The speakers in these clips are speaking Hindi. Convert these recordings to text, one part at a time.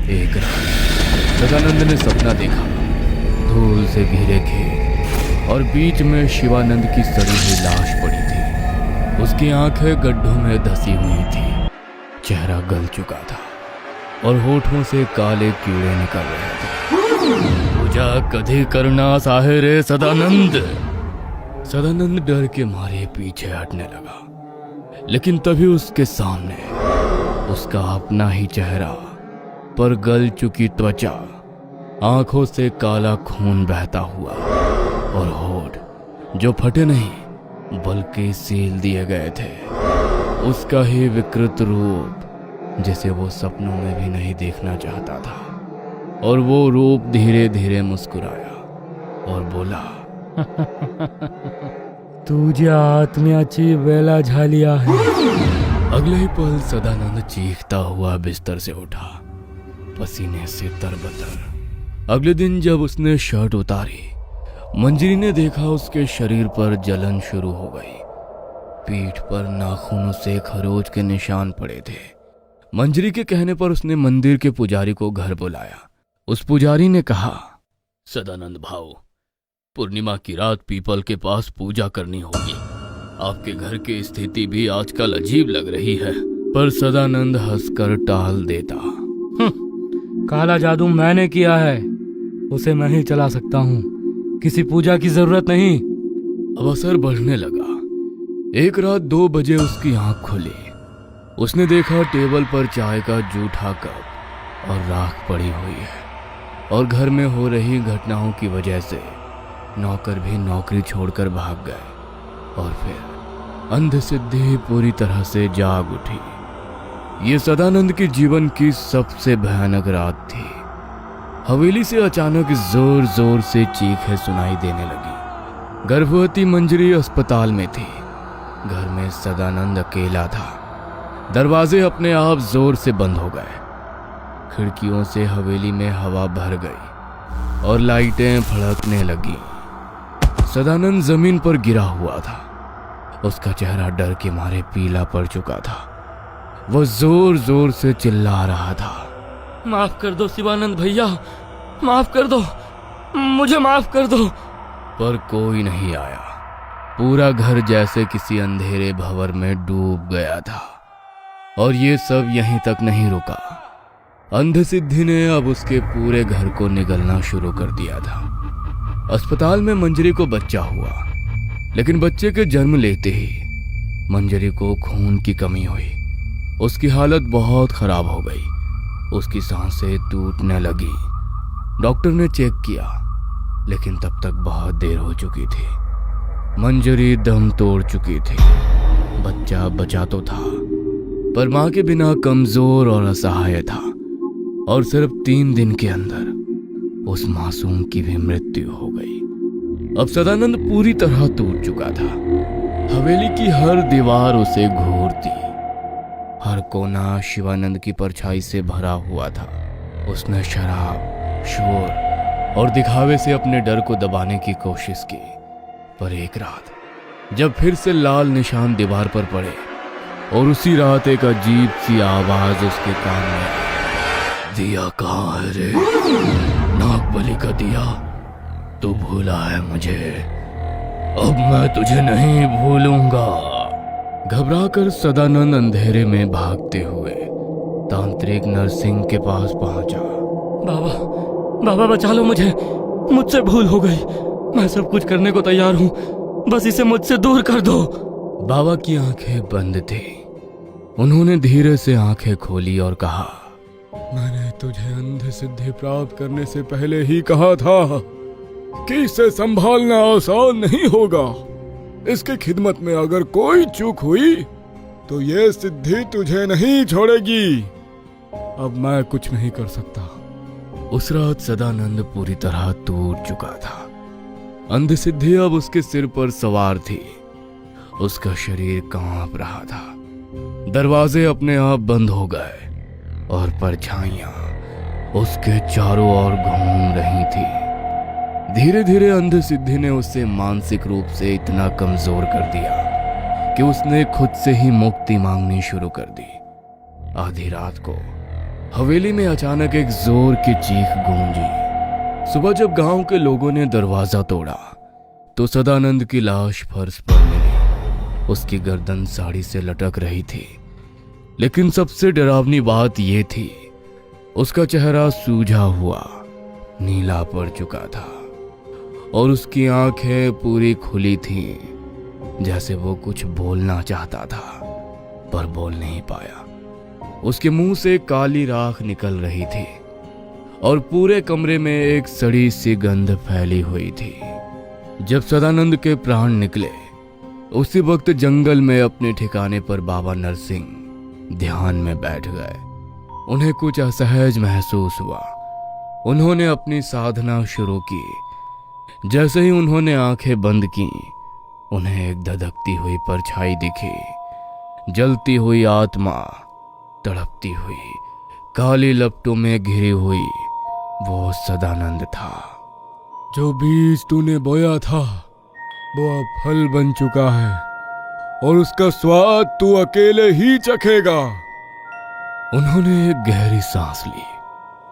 एक रात सदानंद ने सपना देखा। धूल से घिरे खेत और बीच में शिवानंद की सड़ी हुई लाश पड़ी थी। उसकी आंखें गड्ढों में धसी हुई थी, चेहरा गल चुका था और होठों से काले कीड़े निकल रहे थे। पूजा कधी करना साहे रे सदानंद। सदानंद डर के मारे पीछे हटने लगा, लेकिन तभी उसके सामने उसका अपना ही चेहरा, पर गल चुकी त्वचा, आंखों से काला खून बहता हुआ और होठ जो फटे नहीं बल्कि सील दिए गए थे। उसका ही विकृत रूप जिसे वो सपनों में भी नहीं देखना चाहता था। और वो रूप धीरे धीरे मुस्कुराया और बोला, तुझ्या आत्म्याची वेला झाली आहे। अगले ही पल सदानंद चीखता हुआ बिस्तर से उठा, पसीने से तरबतर। अगले दिन जब उसने शर्ट उतारी, मंजरी ने देखा उसके शरीर पर जलन शुरू हो गई। पीठ पर नाखूनों से खरोच के निशान पड़े थे। मंजरी के कहने पर उसने मंदिर के पुजारी को घर बुलाया। उस पुजारी ने कहा, सदानंद भाऊ, पूर्णिमा की रात पीपल के पास पूजा करनी होगी। आपके घर की स्थिति भी आजकल अजीब लग रही है। पर सदानंद हंसकर टाल देता। काला जादू मैंने किया है, उसे मैं ही चला सकता हूँ, किसी पूजा की जरूरत नहीं। अब असर बढ़ने लगा। एक रात 2 बजे उसकी आंख खुली। उसने देखा टेबल पर चाय का जूठा कप और राख पड़ी हुई है, और घर में हो रही घटनाओं की वजह से नौकर भी नौकरी छोड़कर भाग गए। और फिर अंधसिद्धि पूरी तरह से जाग उठी। ये सदानंद के जीवन की सबसे भयानक रात थी। हवेली से अचानक जोर जोर से चीखें सुनाई देने लगी। गर्भवती मंजरी अस्पताल में थी। घर में सदानंद अकेला था। दरवाजे अपने आप जोर से बंद हो गए। खिड़कियों से हवेली में हवा भर गई और लाइटें फड़कने लगी। सदानंद जमीन पर गिरा हुआ था। उसका चेहरा डर के मारे पीला पड़ चुका था। वो जोर जोर से चिल्ला रहा था, माफ कर दो शिवानंद भैया, माफ कर दो, मुझे माफ कर दो। पर कोई नहीं आया। पूरा घर जैसे किसी अंधेरे भंवर में डूब गया था। और ये सब यहीं तक नहीं रुका। अंधसिद्धि ने अब उसके पूरे घर को निगलना शुरू कर दिया था। अस्पताल में मंजरी को बच्चा हुआ, लेकिन बच्चे के जन्म लेते ही मंजरी को खून की कमी हुई। उसकी हालत बहुत खराब हो गई। उसकी सांसें टूटने लगी। डॉक्टर ने चेक किया, लेकिन तब तक बहुत देर हो चुकी थी। मंजरी दम तोड़ चुकी थी। बच्चा बचा तो था, पर मां के बिना कमजोर और असहाय था। और सिर्फ 3 दिन के अंदर उस मासूम की भी मृत्यु हो गई। अब सदानंद पूरी तरह टूट चुका था। हवेली की हर दीवार उसे घूरती। हर कोना शिवानंद की परछाई से भरा हुआ था। उसने शराब, शोर और दिखावे से अपने डर को दबाने की कोशिश की। पर एक रात जब फिर से लाल निशान दीवार पर पड़े और उसी रात एक अजीब सी आवाज उसके कान में आई, दिया कहाँ है रे? नागबली का दिया, तू भूला है मुझे, अब मैं तुझे नहीं भूलूंगा। घबराकर सदानंद अंधेरे में भागते हुए तांत्रिक नरसिंह के पास पहुंचा। बाबा, बाबा बचा लो मुझे, मुझसे भूल हो गई। मैं सब कुछ करने को तैयार हूँ, बस इसे मुझसे दूर कर दो। बाबा की आंखें बंद थी। उन्होंने धीरे से आंखें खोली और कहा, मैंने तुझे अंधसिद्धि प्राप्त करने से पहले ही कहा था कि इसे संभालना आसान नहीं होगा। इसकी खिदमत में अगर कोई चूक हुई तो ये सिद्धि तुझे नहीं छोड़ेगी। अब मैं कुछ नहीं कर सकता। उस रात सदानंद पूरी तरह टूट चुका था। अंधसिद्धि अब उसके सिर पर सवार थी। उसका शरीर कांप रहा था। दरवाजे अपने आप बंद हो गए और परछाइयां उसके चारों ओर घूम रही थी। धीरे धीरे अंधसिद्धि ने उसे मानसिक रूप से इतना कमजोर कर दिया कि उसने खुद से ही मुक्ति मांगनी शुरू कर दी। आधी रात को हवेली में अचानक एक जोर की चीख गूंजी। सुबह जब गांव के लोगों ने दरवाजा तोड़ा तो सदानंद की लाश फर्श पर मिली। उसकी गर्दन साड़ी से लटक रही थी, लेकिन सबसे डरावनी बात यह थी, उसका चेहरा सूजा हुआ नीला पड़ चुका था और उसकी आंखें पूरी खुली थीं, जैसे वो कुछ बोलना चाहता था पर बोल नहीं पाया। उसके मुंह से काली राख निकल रही थी और पूरे कमरे में एक सड़ी सी गंध फैली हुई थी। जब सदानंद के प्राण निकले उसी वक्त जंगल में अपने ठिकाने पर बाबा नरसिंह ध्यान में बैठ गए। उन्हें कुछ असहज महसूस हुआ। उन्होंने अपनी साधना शुरू की। जैसे ही उन्होंने आंखें बंद की, उन्हें एक धधकती हुई परछाई दिखी। जलती हुई आत्मा, तड़पती हुई, काली लपटों में घिरी हुई, वो सदानंद था। जो बीज तूने बोया था वो अब फल बन चुका है और उसका स्वाद तू अकेले ही चखेगा। उन्होंने एक गहरी सांस ली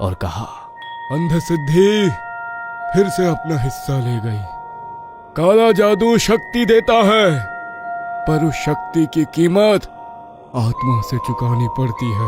और कहा, अंधसिद्धि फिर से अपना हिस्सा ले गई। काला जादू शक्ति देता है, पर उस शक्ति की कीमत आत्मा से चुकानी पड़ती है।